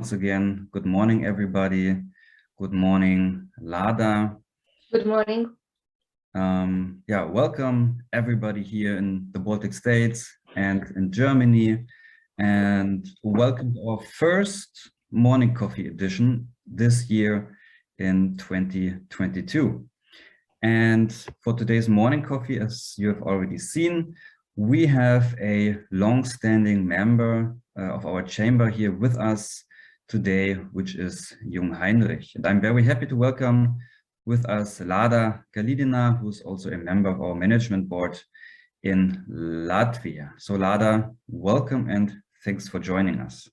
once again. Good morning, everybody. Good morning, Lada. Good morning. Welcome everybody here in the Baltic states and in Germany. And welcome to our first morning coffee edition this year in 2022. And for today's morning coffee, as you have already seen, we have a long-standing member of our chamber here with us today, which is Jungheinrich. And I'm very happy to welcome with us Lada Kalinina, who's also a member of our management board in Latvia. So Lada, welcome and thanks for joining us.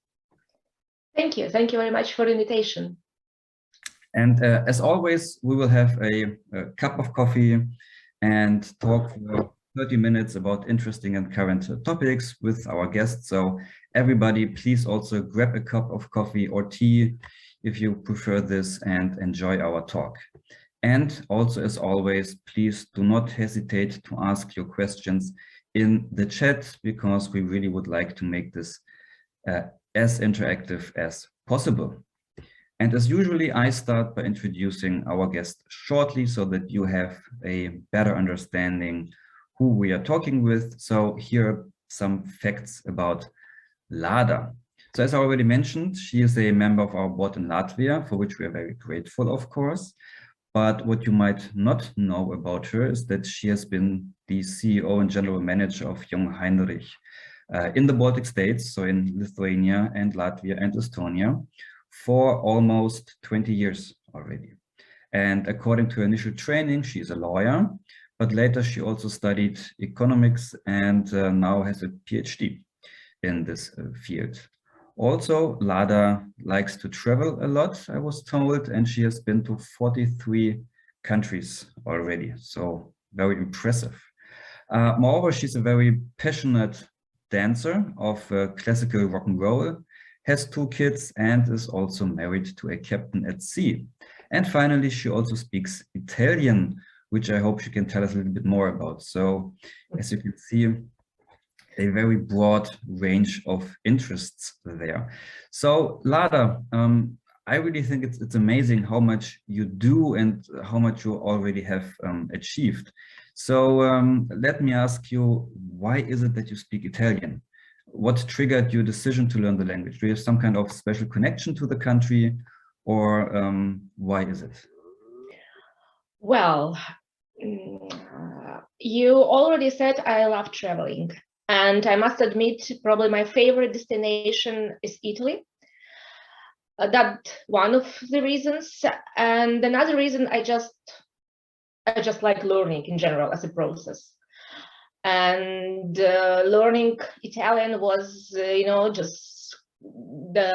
Thank you. Thank you very much for the invitation. And as always, we will have a cup of coffee and talk for 30 minutes about interesting and current topics with our guests. So everybody, please also grab a cup of coffee or tea if you prefer this and enjoy our talk. And also, as always, please do not hesitate to ask your questions in the chat, because we really would like to make this as interactive as possible. And as usually, I start by introducing our guest shortly so that you have a better understanding who we are talking with. So here are some facts about Lada. So as I already mentioned, she is a member of our board in Latvia, for which we are very grateful, of course. But what you might not know about her is that she has been the CEO and general manager of Jungheinrich in the Baltic states, so in Lithuania and Latvia and Estonia, for almost 20 years already. And according to her initial training, she is a lawyer, but later she also studied economics and now has a PhD in this field. Also, Lada likes to travel a lot, I was told, and she has been to 43 countries already, so very impressive. Moreover, she's a very passionate dancer of classical rock and roll, has 2 kids, and is also married to a captain at sea. And finally, she also speaks Italian, which I hope she can tell us a little bit more about. So, as you can see, a very broad range of interests there. So, Lada, I really think it's amazing how much you do and how much you already have achieved. So, let me ask you, why is it that you speak Italian? What triggered your decision to learn the language? Do you have some kind of special connection to the country, or why is it? Well, you already said I love traveling, and I must admit, probably my favorite destination is Italy. That's one of the reasons, and another reason I just like learning in general as a process. And learning Italian was, just the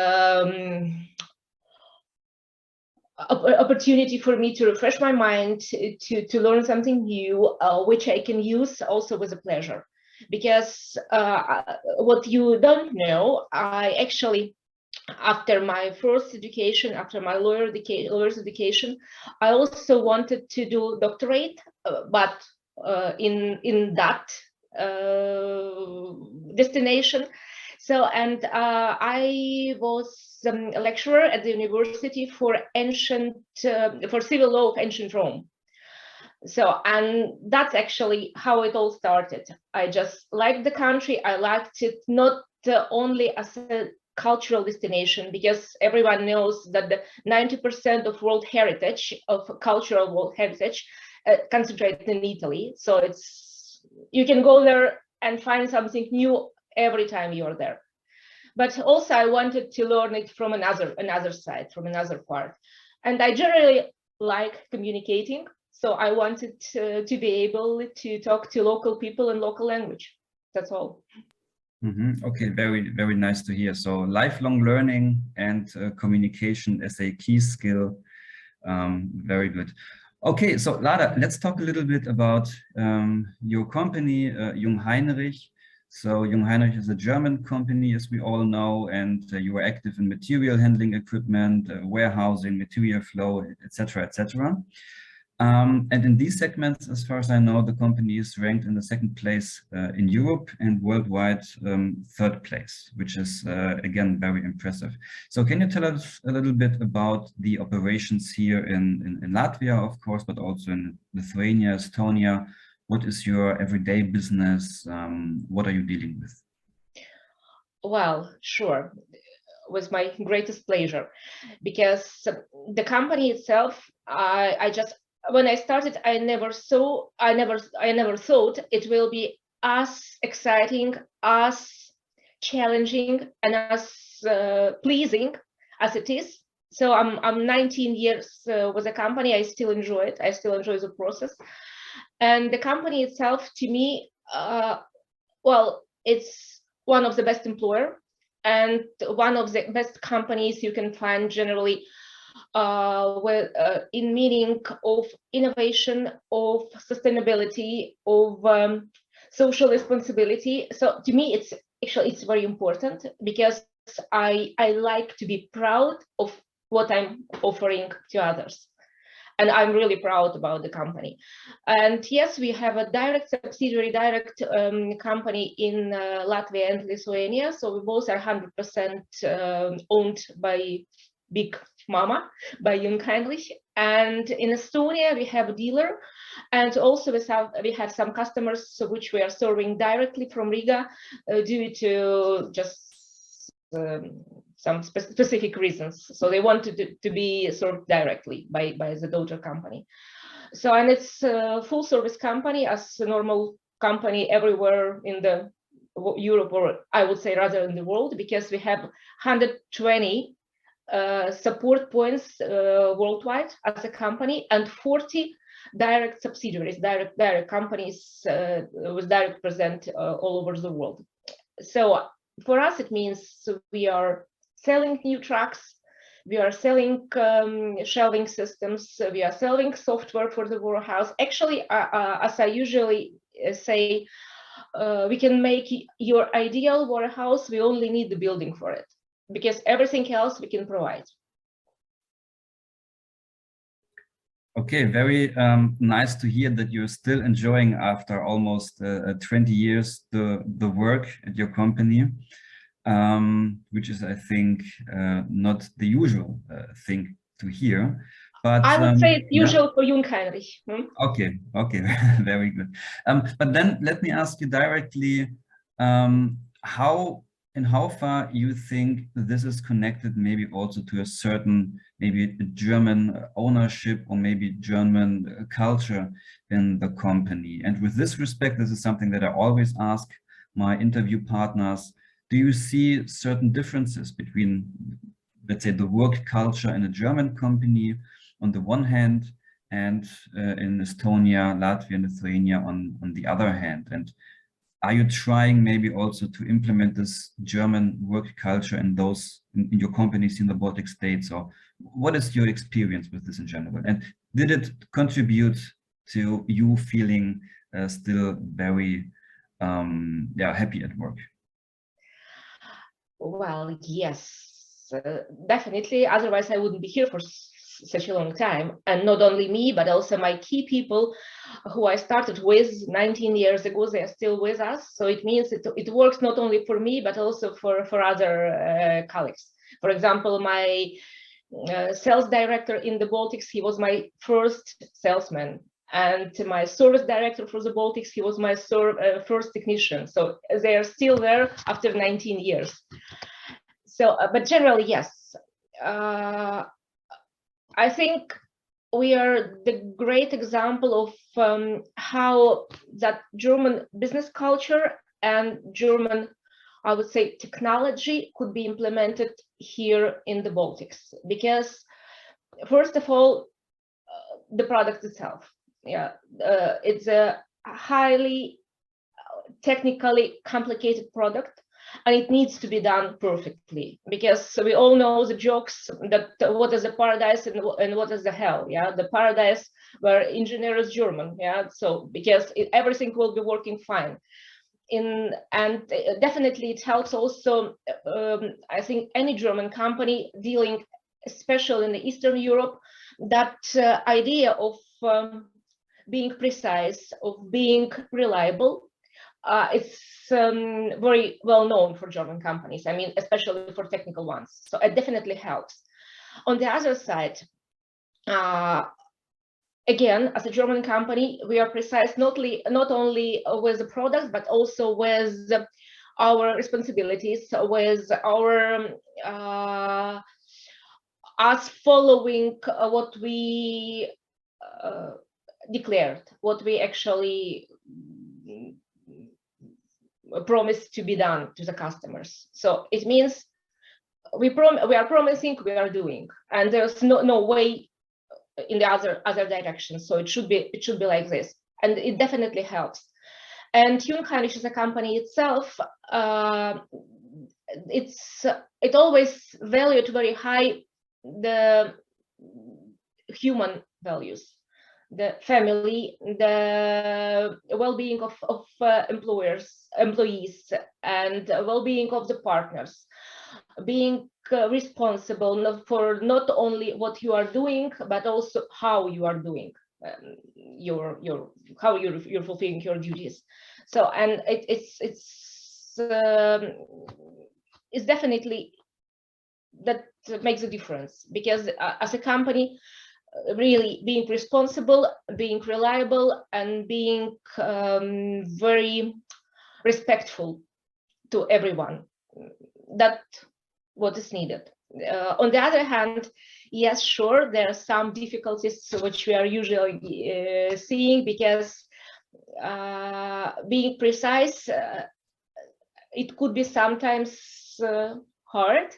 opportunity for me to refresh my mind, to learn something new, which I can use also with a pleasure. Because what you don't know, I actually, after my first education, after my lawyer's education, I also wanted to do doctorate, but in that destination. So, and I was a lecturer at the university for civil law of ancient Rome. So, and that's actually how it all started. I just liked the country. I liked it not only as a cultural destination, because everyone knows that the 90% of world heritage, of cultural world heritage, concentrated in Italy. So you can go there and find something new every time you're there. But also I wanted to learn it from another side, from another part. And I generally like communicating. So I wanted to be able to talk to local people in local language. That's all. Okay, very, very nice to hear. So lifelong learning and communication as a key skill. Very good. Okay, so Lada, let's talk a little bit about your company, Jungheinrich. So Jungheinrich is a German company, as we all know, and you are active in material handling equipment, warehousing, material flow, etc., etc. And in these segments, as far as I know, the company is ranked in the second place in Europe and worldwide third place, which is again very impressive. So can you tell us a little bit about the operations here in Latvia, of course, but also in Lithuania, Estonia? What is your everyday business? What are you dealing with? Well, sure, with my greatest pleasure, because the company itself, I just, when I started, I never thought it will be as exciting, as challenging, and as pleasing as it is. So I'm 19 years with the company. I still enjoy it. I still enjoy the process. And the company itself, to me, well, it's one of the best employer and one of the best companies you can find generally in meaning of innovation, of sustainability, of social responsibility. So to me, it's very important, because I like to be proud of what I'm offering to others. And I'm really proud about the company. And yes, we have a direct subsidiary, direct company in Latvia and Lithuania. So we both are 100% owned by Big Mama, by Jungheinrich. And in Estonia, we have a dealer. And also we have some customers which we are serving directly from Riga due to just some specific reasons. So they wanted to be served directly by the daughter company. So, and it's a full service company, as a normal company everywhere in the Europe, or I would say rather in the world, because we have 120 support points worldwide as a company, and 40 direct subsidiaries, direct companies with direct present all over the world. So for us, it means we are selling new trucks, we are selling shelving systems, we are selling software for the warehouse. Actually, as I usually say, we can make your ideal warehouse, we only need the building for it, because everything else we can provide. Okay, very nice to hear that you're still enjoying, after almost 20 years, the work at your company. Which is, I think, not the usual thing to hear. But I would say it's usual for Jungheinrich. Okay, okay, very good. But then let me ask you directly, how far you think this is connected maybe also to a certain, maybe German ownership or maybe German culture in the company. And with this respect, this is something that I always ask my interview partners. Do you see certain differences between, let's say, the work culture in a German company on the one hand, and in Estonia, Latvia, and Lithuania on the other hand? And are you trying maybe also to implement this German work culture in in your companies in the Baltic states? Or what is your experience with this in general? And did it contribute to you feeling still very happy at work? Well, yes, definitely. Otherwise, I wouldn't be here for such a long time. And not only me, but also my key people who I started with 19 years ago, they are still with us. So it means it works not only for me, but also for other colleagues. For example, my sales director in the Baltics, he was my first salesman. And my service director for the Baltics, he was my first technician. So they are still there after 19 years. So, but generally, yes. I think we are the great example of how that German business culture and German, I would say, technology could be implemented here in the Baltics. Because first of all, the product itself. Yeah, it's a highly technically complicated product, and it needs to be done perfectly, because we all know the jokes that what is the paradise and what is the hell. Yeah, the paradise where engineer is German. Yeah, so because everything will be working fine. And definitely it helps also. I think any German company dealing, especially in the Eastern Europe, that idea of being precise, of being reliable, it's very well known for German companies. I mean, especially for technical ones. So it definitely helps. On the other side, again, as a German company, we are precise not only with the products, but also with our responsibilities, with our us following what we declared, what we actually promised to be done to the customers. So it means we are promising, we are doing, and there's no way in the other direction. So it should be like this, and it definitely helps. And Jungheinrich as a company itself, it always valued very high the human values, the family, the well-being of employees, and well-being of the partners, being responsible for not only what you are doing, but also how you are doing how you're fulfilling your duties. So, and it's definitely that makes a difference, because as a company, really being responsible, being reliable, and being very respectful to everyone, that's what is needed. On the other hand, yes, sure, there are some difficulties which we are usually seeing, because being precise, it could be sometimes hard,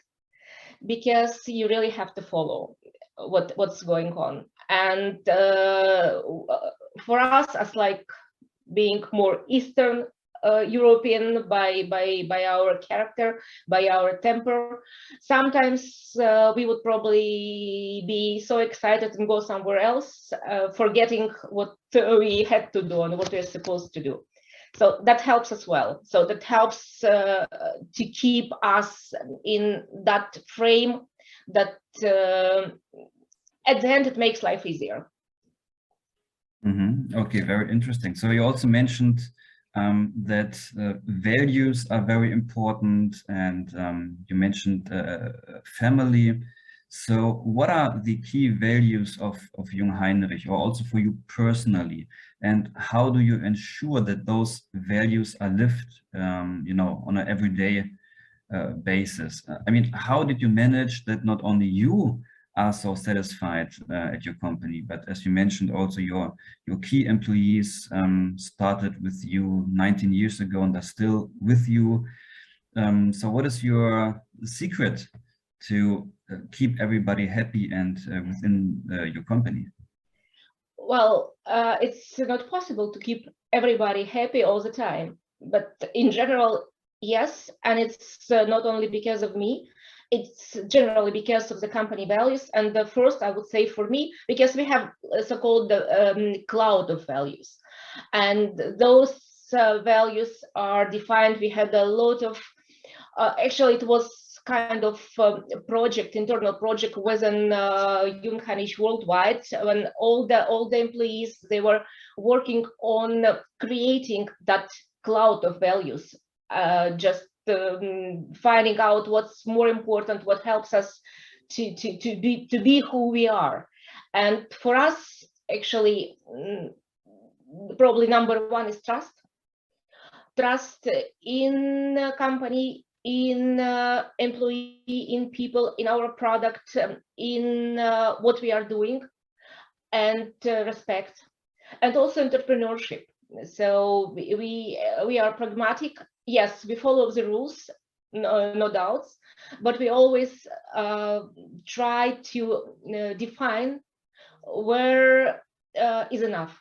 because you really have to follow what's going on. And for us, as like being more Eastern European by our character, by our temper, sometimes we would probably be so excited and go somewhere else, forgetting what we had to do and what we're supposed to do. So that helps as well. So that helps to keep us in that frame that at the end it makes life easier. Okay, very interesting. So you also mentioned that values are very important, and you mentioned family. So what are the key values of Jungheinrich, or also for you personally, and how do you ensure that those values are lived, you know, on an everyday basis? I mean, how did you manage that not only you are so satisfied at your company, but as you mentioned, also your key employees started with you 19 years ago and are still with you. So what is your secret to keep everybody happy and within your company? Well, it's not possible to keep everybody happy all the time, but in general, yes. And it's not only because of me, it's generally because of the company values. And the first, I would say for me, because we have so-called the cloud of values, and those values are defined. We had a lot of, actually it was kind of internal project within Jungheinrich worldwide, when all the employees, they were working on creating that cloud of values, just finding out what's more important, what helps us to be who we are. And for us, actually, probably number one is trust in a company, in employee, in people, in our product, in what we are doing, and respect, and also entrepreneurship. So we are pragmatic. Yes, we follow the rules, no doubts, but we always try to define where is enough.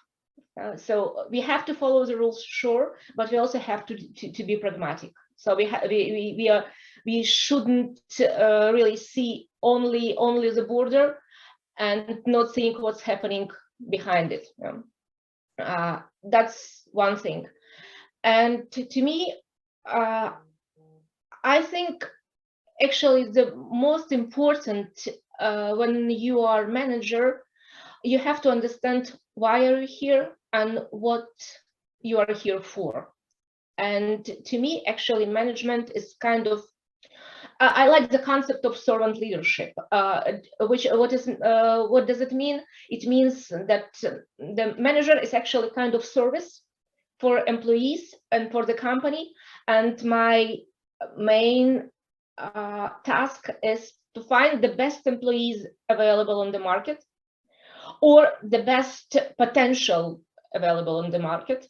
So we have to follow the rules, sure, but we also have to be pragmatic. So we shouldn't really see only the border and not think what's happening behind it. That's one thing. And to me, I think actually the most important when you are manager you have to understand why are you here and what you are here for. And to me, actually, management is kind of, I like the concept of servant leadership. What does it mean? It means that the manager is actually kind of service for employees and for the company. And my main task is to find the best employees available on the market, or the best potential available on the market,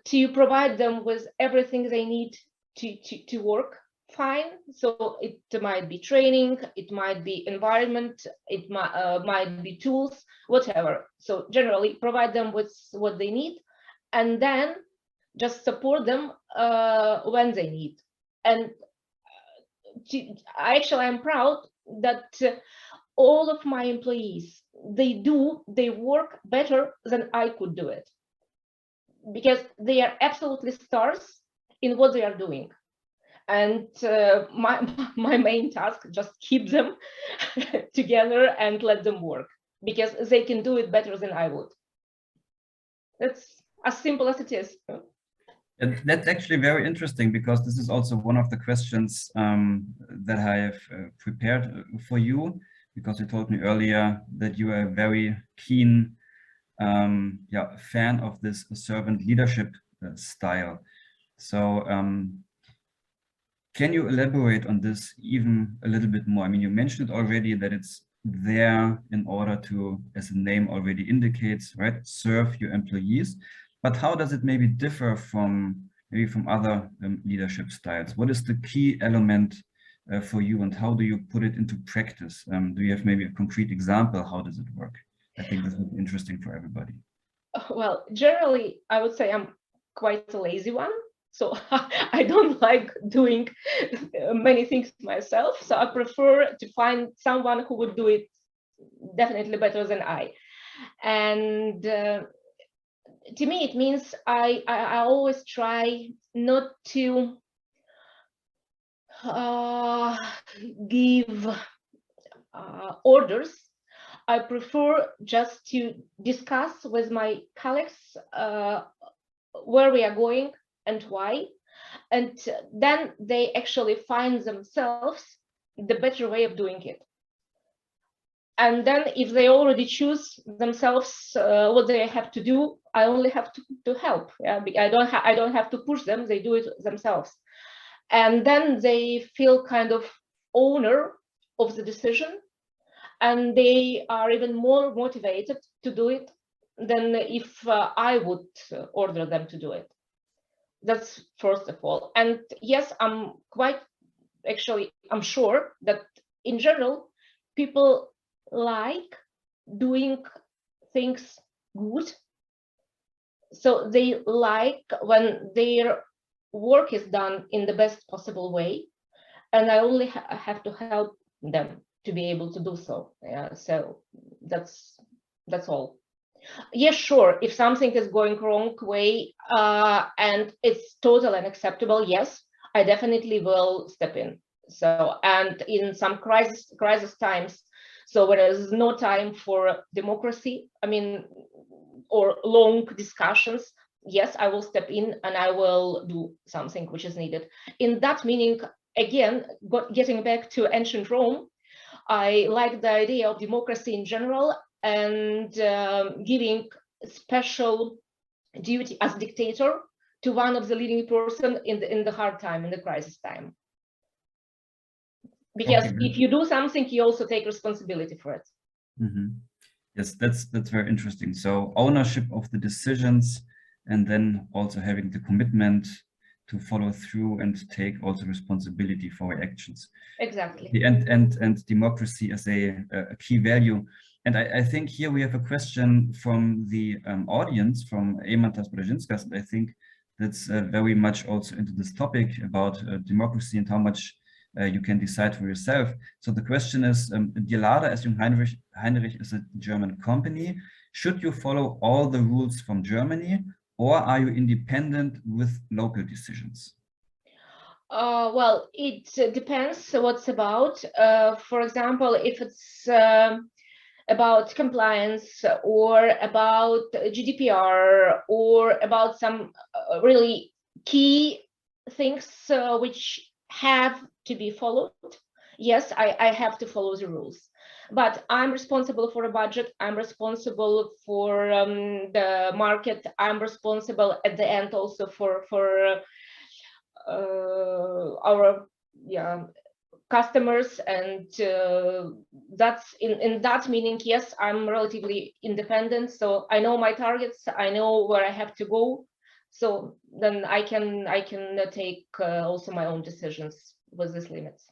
to provide them with everything they need to work fine. So it might be training, it might be environment, it might be tools, whatever. So generally provide them with what they need, and then just support them when they need. And I'm proud that all of my employees, they work better than I could do it, because they are absolutely stars in what they are doing. And my main task, just keep them together and let them work, because they can do it better than I would. That's as simple as it is. And that's actually very interesting, because this is also one of the questions that I have prepared for you, because you told me earlier that you are a very keen fan of this servant leadership style. So can you elaborate on this even a little bit more? I mean, you mentioned already that it's there in order to, as the name already indicates, right, serve your employees. But how does it maybe differ from other leadership styles? What is the key element for you, and how do you put it into practice? Do you have maybe a concrete example? How does it work? I think this would be interesting for everybody. Well, generally, I would say I'm quite a lazy one. So I don't like doing many things myself. So I prefer to find someone who would do it definitely better than I. And to me, it means I always try not to give orders. I prefer just to discuss with my colleagues where we are going and why, and then they actually find themselves the better way of doing it. And then if they already choose themselves what they have to do, I only have to help. Yeah, I don't have to push them, they do it themselves. And then they feel kind of owner of the decision, and they are even more motivated to do it than if I would order them to do it. That's first of all. And yes, I'm sure that in general, people like doing things good. So they like when their work is done in the best possible way, and I only have to help them to be able to do so. Yeah, so that's all. Yes, sure. If something is going wrong way and it's totally unacceptable, yes, I definitely will step in. So, and in some crisis times, so when there's no time for democracy, I mean, or long discussions, yes, I will step in and I will do something which is needed. In that meaning, again, getting back to ancient Rome, I like the idea of democracy in general, and giving special duty as dictator to one of the leading person in the hard time, in the crisis time. Because if you do something, you also take responsibility for it. Mm-hmm. Yes, that's very interesting. So ownership of the decisions, and then also having the commitment to follow through and take also responsibility for our actions. Exactly. And democracy as a key value. And I think here we have a question from the audience, from Eimantas Brzezinskas, and I think that's very much also into this topic about democracy and how much you can decide for yourself. So the question is, dear Lada, as Jungheinrich is a German company, should you follow all the rules from Germany, or are you independent with local decisions? Well, it depends what's about. For example, if it's about compliance or about GDPR or about some really key things which have to be followed, yes, I have to follow the rules. But I'm responsible for a budget, I'm responsible for the market, I'm responsible at the end also for our customers, and that's in that meaning, yes, I'm relatively independent, so I know my targets, I know where I have to go, so then I can take also my own decisions with these limits.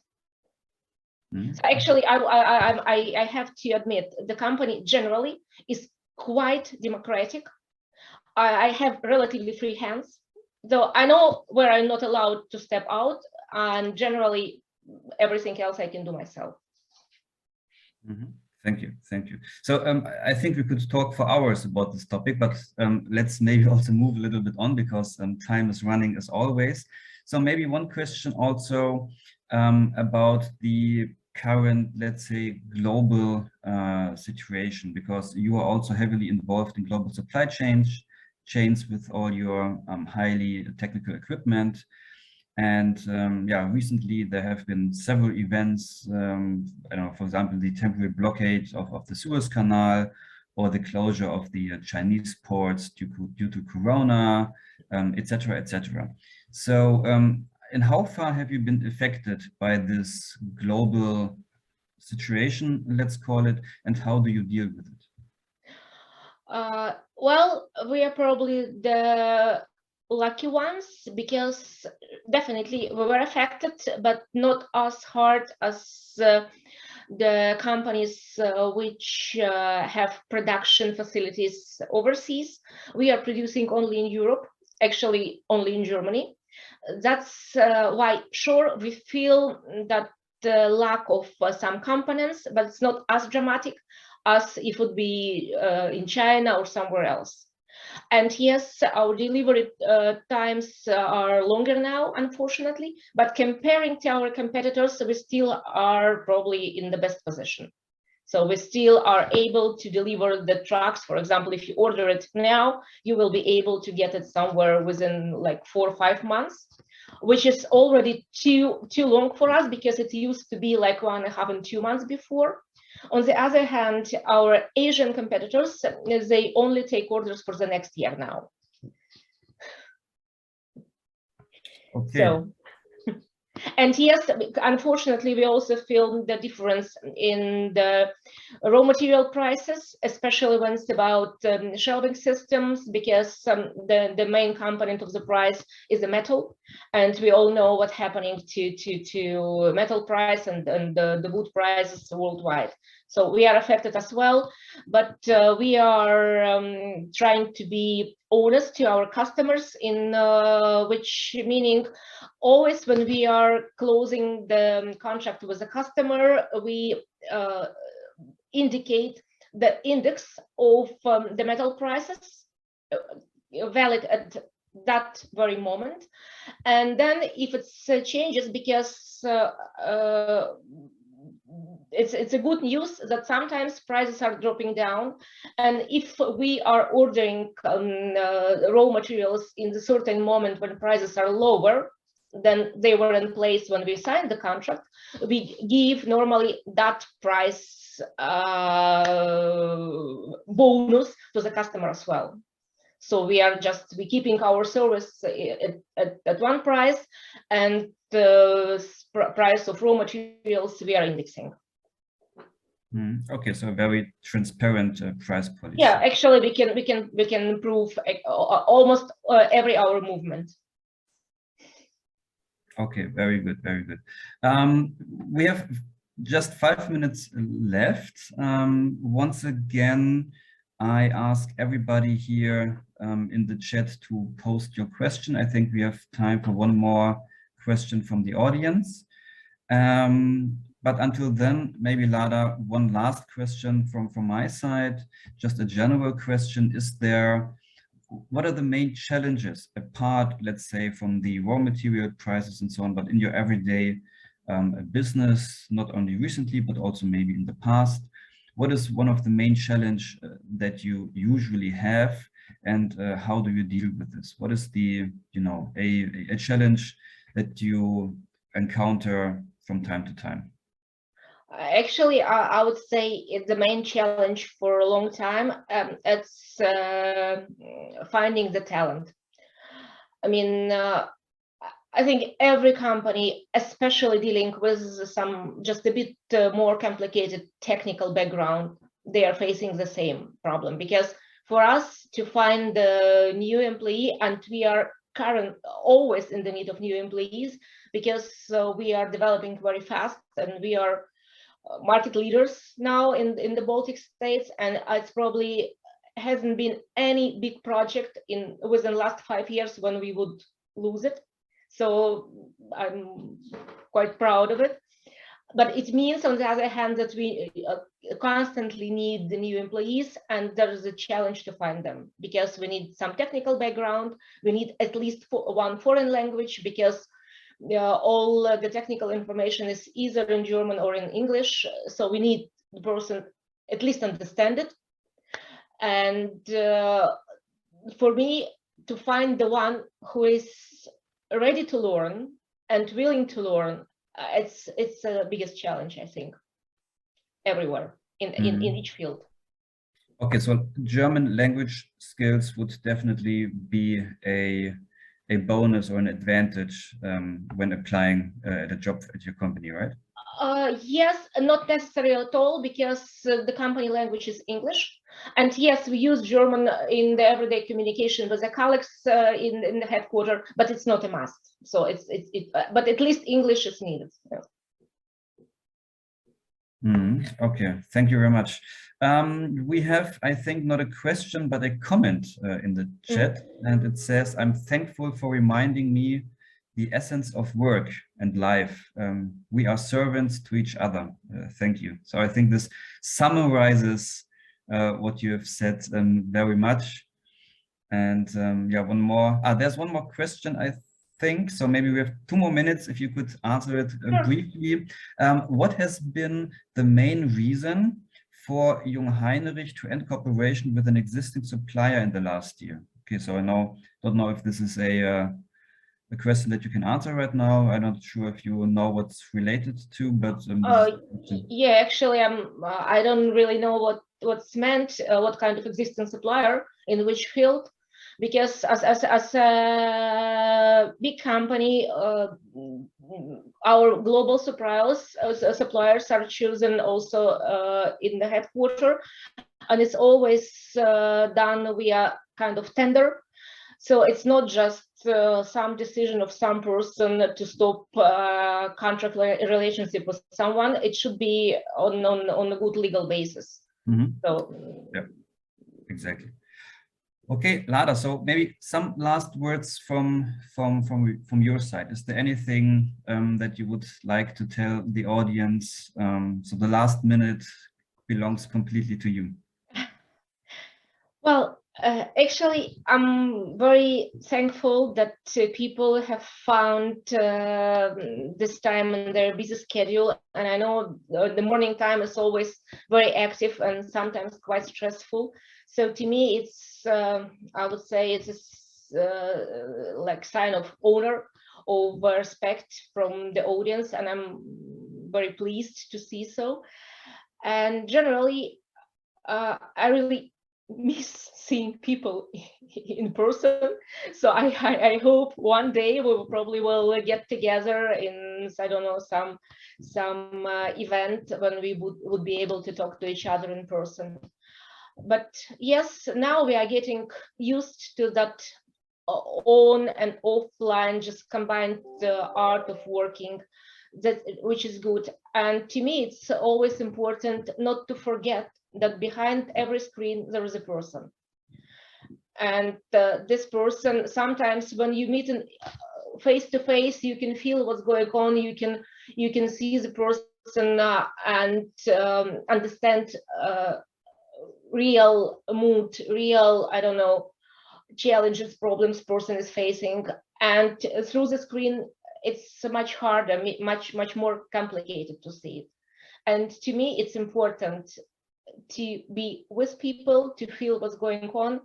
So actually, I have to admit, the company generally is quite democratic. I have relatively free hands, though I know where I'm not allowed to step out, and generally everything else I can do myself. Thank you, thank you. So I think we could talk for hours about this topic, but let's maybe also move a little bit on, because time is running as always. So maybe one question also about the current, let's say, global situation, because you are also heavily involved in global supply chains with all your highly technical equipment. And yeah, recently there have been several events, I know, for example, the temporary blockade of the Suez Canal, or the closure of the Chinese ports due to Corona, etc., etc. So, and how far have you been affected by this global situation, let's call it, and how do you deal with it? Well, we are probably the lucky ones, because definitely we were affected, but not as hard as the companies which have production facilities overseas. We are producing only in Europe, actually only in Germany. That's why, sure, we feel that the lack of some components, but it's not as dramatic as it would be in China or somewhere else. And yes, our delivery times are longer now, unfortunately, but comparing to our competitors, we still are probably in the best position. So we still are able to deliver the trucks. For example, if you order it now, you will be able to get it somewhere within like 4 or 5 months, which is already too long for us, because it used to be like 1.5 and 2 months before. On the other hand, our Asian competitors, they only take orders for the next year now. Okay. So, and yes, unfortunately, we also feel the difference in the raw material prices, especially when it's about shelving systems, because the main component of the price is the metal, and we all know what's happening to metal price and the wood prices worldwide. So we are affected as well, but we are trying to be honest to our customers, in which meaning always when we are closing the contract with a customer, we indicate the index of the metal prices valid at that very moment. And then if it changes, because it's a good news that sometimes prices are dropping down, and if we are ordering raw materials in a certain moment when prices are lower than they were in place when we signed the contract, we give normally that price bonus to the customer as well. So we are keeping our service at one price, and the price of raw materials we are indexing. Okay, so a very transparent price policy. Yeah, actually, we can improve almost every hour movement. Okay, very good, very good. We have just 5 minutes left. Once again, I ask everybody here in the chat to post your question. I think we have time for one more question from the audience. But until then, maybe Lada, one last question from my side, just a general question. What are the main challenges, apart, let's say, from the raw material prices and so on, but in your everyday business, not only recently, but also maybe in the past? what is one of the main challenge that you usually have, and how do you deal with this? What is the, you know, a challenge that you encounter from time to time? Actually, I would say it's the main challenge for a long time. It's finding the talent. I mean, I think every company, especially dealing with some just a bit more complicated technical background, they are facing the same problem. Because for us to find a new employee, and we are always in the need of new employees, because we are developing very fast, and we are market leaders now in the Baltic states, and it's probably hasn't been any big project within the last 5 years when we would lose it. So I'm quite proud of it. But it means, on the other hand, that we constantly need the new employees, and there is a challenge to find them, because we need some technical background. We need at least one foreign language, because all the technical information is either in German or in English. So we need the person at least understand it. And for me, to find the one who is ready to learn and willing to learn, it's the biggest challenge, I think, everywhere in each field. Okay, so German language skills would definitely be a bonus or an advantage when applying at a job at your company, right? Yes, not necessarily at all, because the company language is English. And yes, we use German in the everyday communication with the colleagues in the headquarters, but it's not a must. So but at least English is needed. Yeah. Okay, thank you very much. We have, I think, not a question, but a comment in the chat, and it says, "I'm thankful for reminding me the essence of work and life. We are servants to each other. Thank you." So I think this summarizes what you have said very much. And yeah, one more. There's one more question, I think. So maybe we have 2 more minutes if you could answer it briefly. What has been the main reason for Jungheinrich to end cooperation with an existing supplier in the last year? Okay, so I don't know if this is a question that you can answer right now. I'm not sure if you know what's related to, but yeah, actually, I don't really know what's meant, what kind of existing supplier in which field, because as a big company, our global suppliers are chosen also in the headquarters, and it's always done via kind of tender. So it's not just some decision of some person to stop contract relationship with someone. It should be on a good legal basis. So yeah, exactly. Okay, Lada. So maybe some last words from your side. Is there anything that you would like to tell the audience? So the last minute belongs completely to you. Well, actually, I'm very thankful that people have found this time in their busy schedule. And I know the morning time is always very active and sometimes quite stressful. So to me, it's, I would say it's like sign of honor, of respect from the audience. And I'm very pleased to see so. And generally, I really miss seeing people in person. So I hope one day we probably will get together in, I don't know, some event when we would be able to talk to each other in person. But yes, now we are getting used to that on and offline, just combined art of working, which is good. And to me, it's always important not to forget that behind every screen there is a person, and this person, sometimes when you meet face to face, you can feel what's going on. You can see the person and understand real mood, real, I don't know, challenges, problems person is facing. And through the screen, it's much harder, much more complicated to see it. And to me, it's important to be with people, to feel what's going on,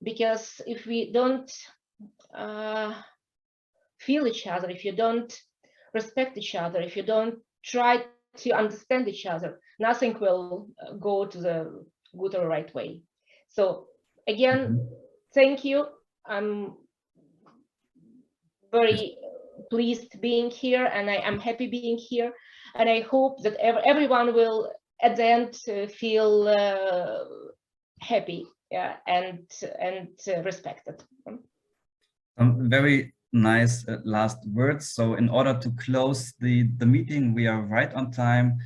because if we don't feel each other, if you don't respect each other, if you don't try to understand each other, nothing will go to the good or right way. So again, thank you. I'm very pleased being here, and I am happy being here, and I hope that everyone will at the end feel happy, yeah, and respected. Very nice last words. So in order to close the meeting, we are right on time.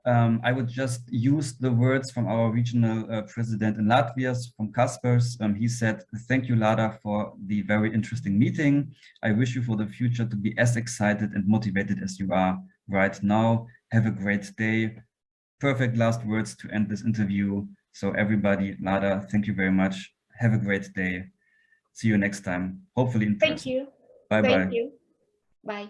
I would just use the words from our regional president in Latvia, from Kaspers. He said, "Thank you, Lada, for the very interesting meeting. I wish you for the future to be as excited and motivated as you are right now. Have a great day." Perfect last words to end this interview. So everybody, Lada, thank you very much. Have a great day. See you next time, hopefully in person. Thank you. Bye-bye. Thank you. Bye.